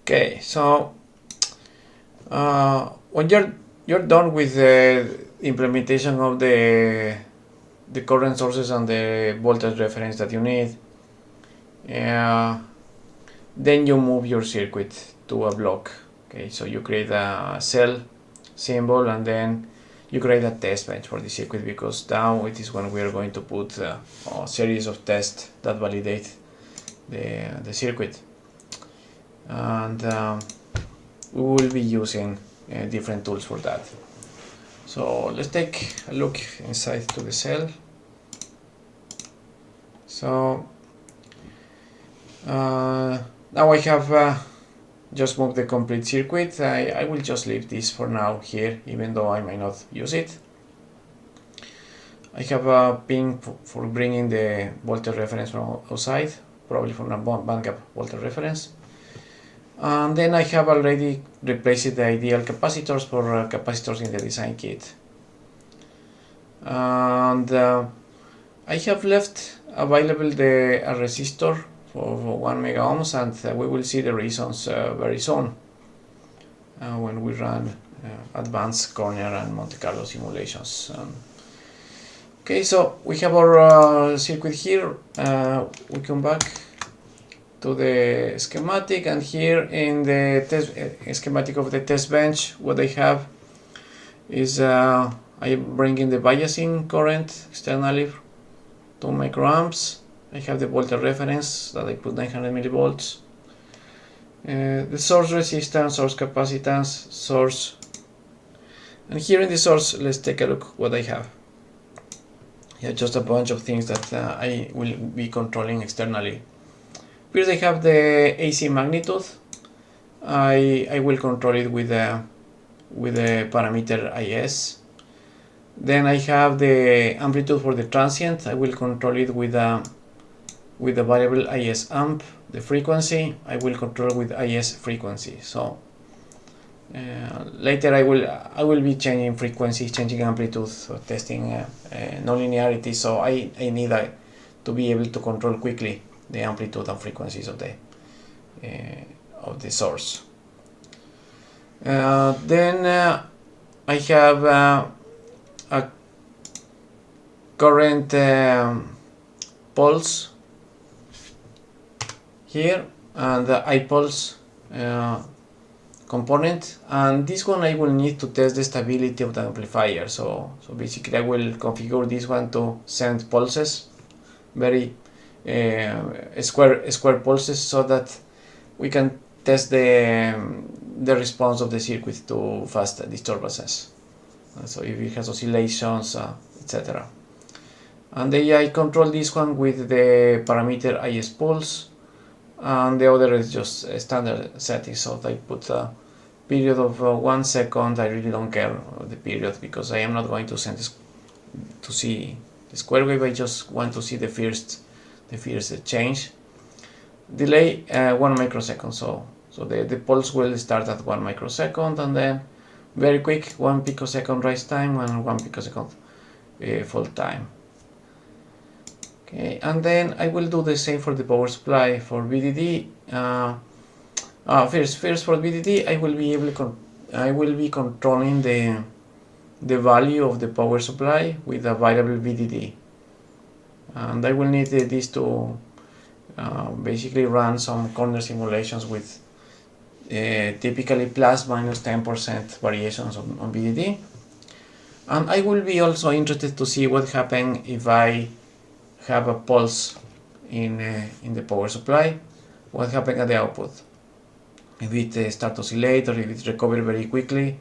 Okay, so when you're done with the implementation of the current sources and the voltage reference that you need, uh, then you move your circuit to a block. Okay, so you create a cell symbol and then you create a test bench for the circuit, because now it is when we are going to put a series of tests that validate the circuit. And we will be using different tools for that. So let's take a look inside to the cell. So now I have just moved the complete circuit. I will just leave this for now here, even though I may not use it. I have a pin for bringing the voltage reference from outside, probably from a bandgap voltage reference. And then I have already replaced the ideal capacitors for capacitors in the design kit. And I have left available a resistor for 1 mega ohms, and we will see the reasons very soon when we run advanced Cornier and Monte Carlo simulations. Okay, so we have our circuit here. We come back to the schematic, and here in the test schematic of the test bench, what I have is I am bringing the biasing current externally 2 microamps. I have the voltage reference that I put 900 millivolts. The source resistance, source capacitance, source. And here in the source, let's take a look what I have. Yeah, just a bunch of things that I will be controlling externally. First, I have the AC magnitude. I will control it with the parameter IS. Then I have the amplitude for the transient. I will control it with the variable IS amp. The frequency I will control with IS frequency. So later I will be changing frequency, changing amplitude, so testing nonlinearity. So I need to be able to control quickly the amplitude and frequencies of the source. Then I have a current pulse here, and the iPulse component, and this one I will need to test the stability of the amplifier. So basically I will configure this one to send pulses, very square pulses, so that we can test the response of the circuit to fast disturbances. So if it has oscillations, etc. And I control this one with the parameter IS pulse, and the other is just a standard setting. So I put a period of 1 second. I really don't care the period, because I am not going to send this to see the square wave. I just want to see the first change. Delay 1 microsecond. So the pulse will start at 1 microsecond, and then very quick 1 picosecond rise time and 1 picosecond fall time. Okay, and then I will do the same for the power supply for VDD. First for VDD, I will be controlling the value of the power supply with a variable VDD, and I will need this to basically run some corner simulations with typically plus minus 10% variations on VDD. And I will be also interested to see what happens if I have a pulse in the power supply. What happens at the output? If it starts to oscillate, or if it recovers very quickly.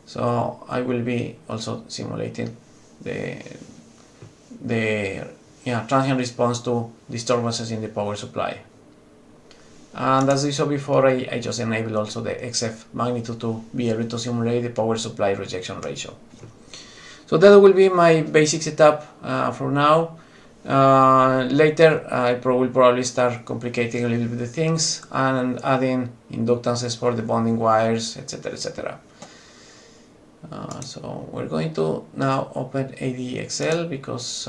So I will be also simulating the transient response to disturbances in the power supply. And as we saw before, I just enabled also the XF magnitude to be able to simulate the power supply rejection ratio. So that will be my basic setup for now. Later I will probably start complicating a little bit the things and adding inductances for the bonding wires, etc, etc. So we're going to now open ADXL, because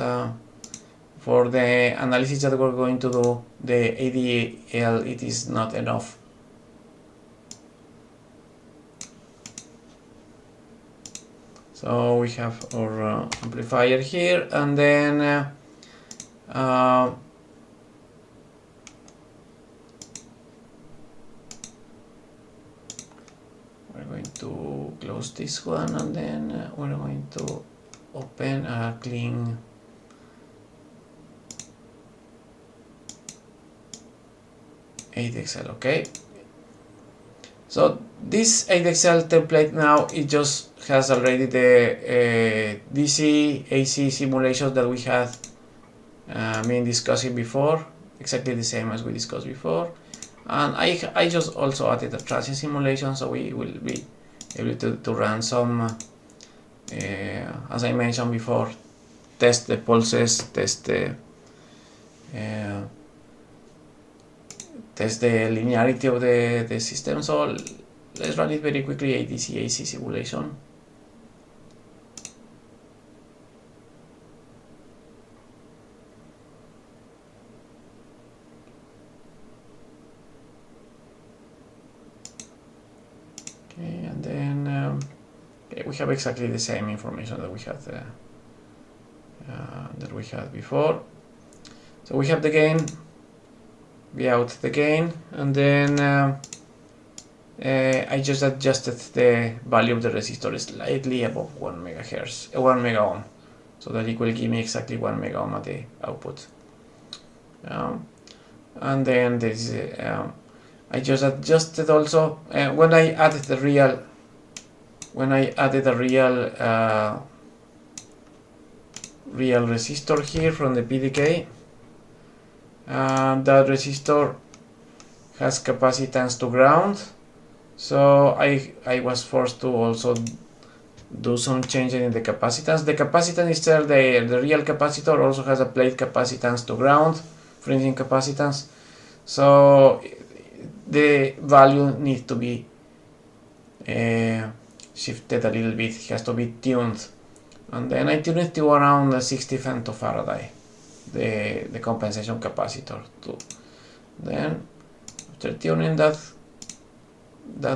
for the analysis that we're going to do, the ADL, it is not enough So we have our amplifier here, and then we're going to close this one, and then we're going to open a clean ADXL. Okay, so this ADXL template now, it just has already the DC AC simulations that we had been discussing before, exactly the same as we discussed before. And I just also added a transient simulation, so we will be able to run some, as I mentioned before, test the pulses, test the linearity of the system. So let's run it very quickly, ADC AC simulation. Okay, and then okay, we have exactly the same information that we had before. So we have the gain, we out the gain, and then I just adjusted the value of the resistor slightly above 1 megahertz, 1 mega ohm, so that it will give me exactly 1 mega ohm at the output. And then this I just adjusted also when I added the real real resistor here from the PDK. That resistor has capacitance to ground, so I was forced to also do some changing in the capacitance. The capacitance itself, the real capacitor, also has a plate capacitance to ground, fringing capacitance, so the value needs to be shifted a little bit. It has to be tuned, and then I tuned it to around 60 femtofaraday, the compensation capacitor too. Then after tuning that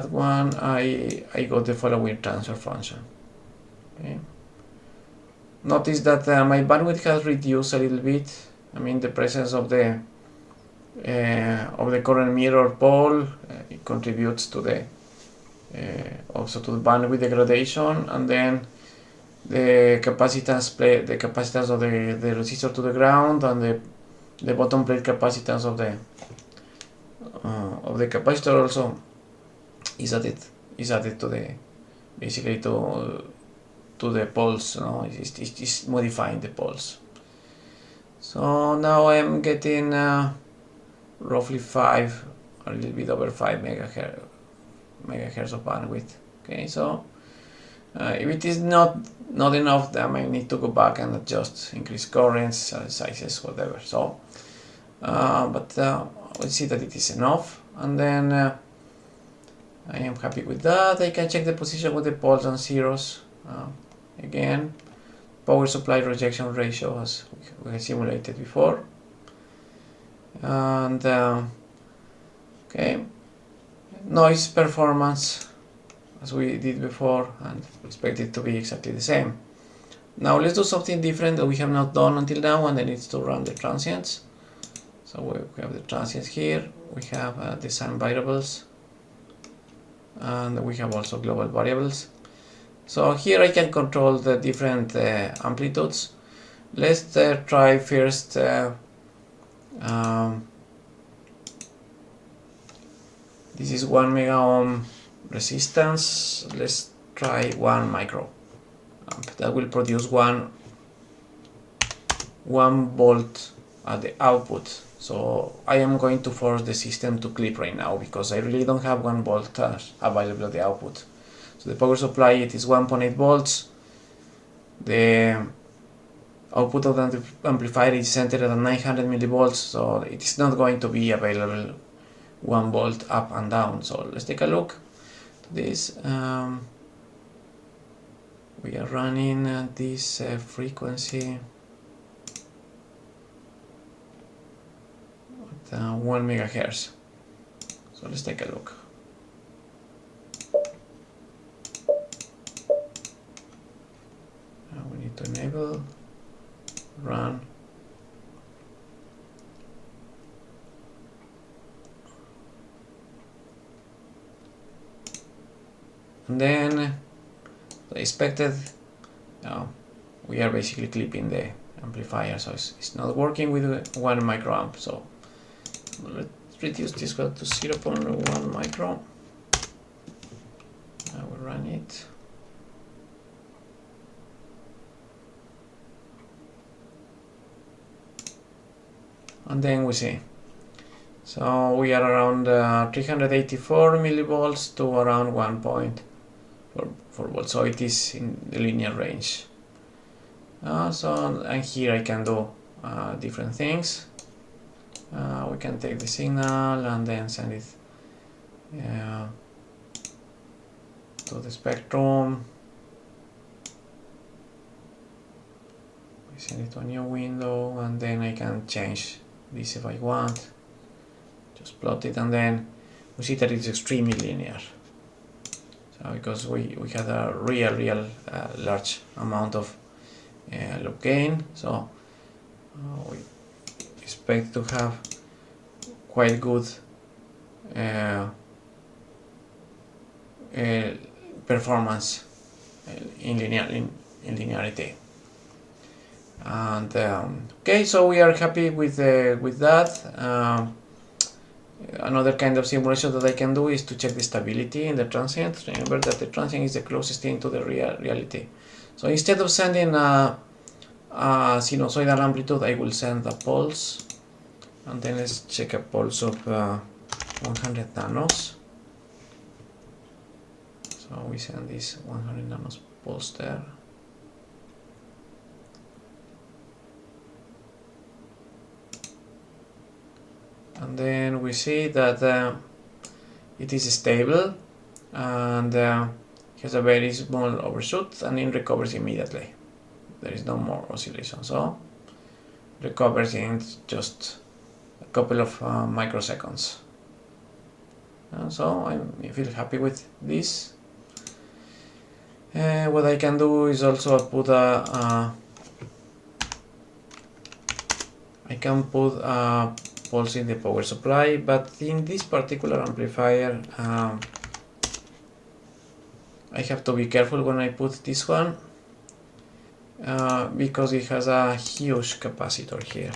one, I got the following transfer function. Okay. Notice that my bandwidth has reduced a little bit. I mean, the presence of the current mirror pole it contributes to the also to the bandwidth degradation, and then the capacitance of the resistor to the ground, and the bottom plate capacitance of the capacitor also is added to the basically to the pulse. No, it's modifying the pulse. So now I'm getting roughly a little bit over 5 megahertz of bandwidth. Okay, so if it is not enough, then I might need to go back and adjust, increase currents, sizes, whatever. So but we'll see that it is enough, and then I am happy with that. I can check the position with the poles and zeros. Again, power supply rejection ratio as we have simulated before, and okay, noise performance as we did before, and expect it to be exactly the same. Now let's do something different that we have not done until now, and then it's to run the transients. So we have the transients here, we have design variables, and we have also global variables. So here I can control the different amplitudes. Let's try first this is 1 mega ohm resistance. Let's try 1 micro amp. That will produce 1 volt at the output. So I am going to force the system to clip right now because I really don't have 1 volt available at the output. So the power supply, it is 1.8 volts. The output of the amplifier is centered at 900 millivolts, so it is not going to be available 1 volt up and down. So let's take a look at this. We are running this frequency at 1 megahertz. So let's take a look. going to enable, run. And then the expected, we are basically clipping the amplifier, so it's not working with 1 microamp. So let's reduce this one to 0.1 micro. I will run it. And then we see. So we are around 384 millivolts to around 1.4 volts. So it is in the linear range. And here I can do different things. We can take the signal and then send it to the spectrum. We send it to a new window, and then I can change this if I want. Just plot it, and then we see that it's extremely linear. So because we had a real large amount of loop gain, so we expect to have quite good performance in linearity. And okay, so we are happy with that. Another kind of simulation that I can do is to check the stability in the transient. Remember that the transient is the closest thing to the reality. So instead of sending a sinusoidal amplitude, I will send a pulse, and then let's check a pulse of 100 nanos. So we send this 100 nanos pulse there. And then we see that it is stable, and has a very small overshoot, and it recovers immediately. There is no more oscillation, so recovers in just a couple of microseconds. So I feel happy with this. What I can do is also put I can put a pulse in the power supply, but in this particular amplifier I have to be careful when I put this one because it has a huge capacitor here.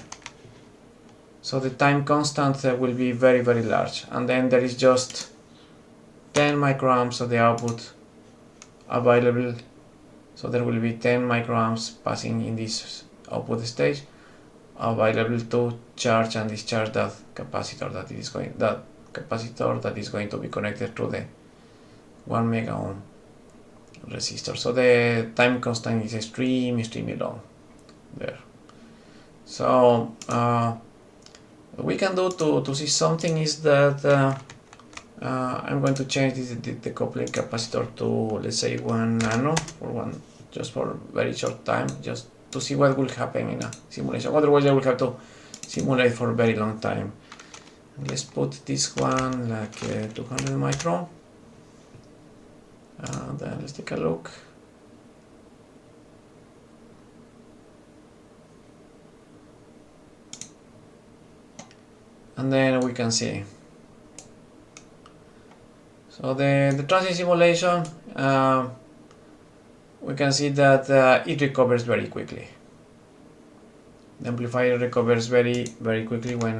So the time constant will be very large, and then there is just 10 microamps of the output available. So there will be 10 microamps passing in this output stage available to charge and discharge that capacitor that is going to be connected to the 1 mega ohm resistor. So the time constant is extremely long there. So what we can do to see something is that I'm going to change the coupling capacitor to, let's say, 1 nano just for very short time, just to see what will happen in a simulation. Otherwise I will have to simulate for a very long time. Let's put this one like 200 micron. Then let's take a look. And then we can see. So the transient simulation, we can see that it recovers very quickly. The amplifier recovers very quickly when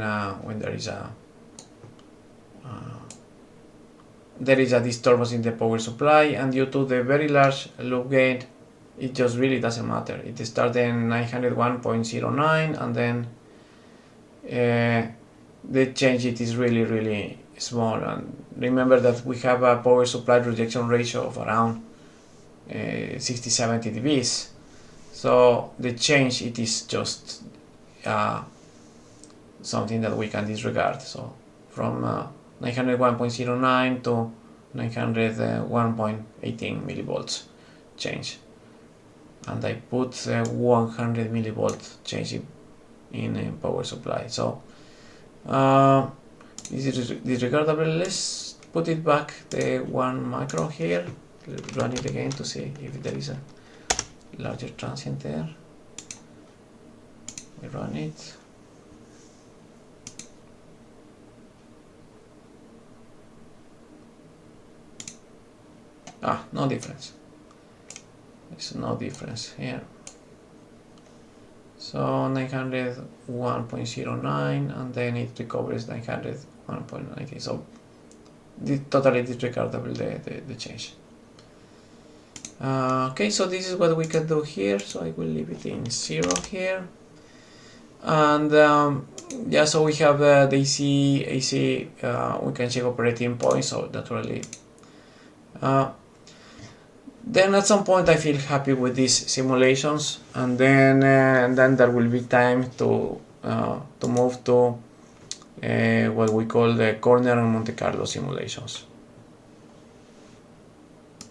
there is a disturbance in the power supply, and due to the very large loop gain, it just really doesn't matter. It starts in 901.09, and then the change it is really small. And remember that we have a power supply rejection ratio of around 60-70 dBs. So the change it is just something that we can disregard. So from 901.09 to 901.18 millivolts change, and I put 100 millivolt change in power supply. So this is disregardable. Let's put it back the 1 micro here. Let's run it again to see if there is a larger transient there. We run it. No difference. There's no difference here. So 901.09, and then it recovers 901.90. So totally disregardable the change. Okay, so this is what we can do here. So I will leave it in 0 here. And yeah, so we have the AC, we can check operating points, so naturally. Then at some point I feel happy with these simulations, and then there will be time to move to what we call the Corner and Monte Carlo simulations.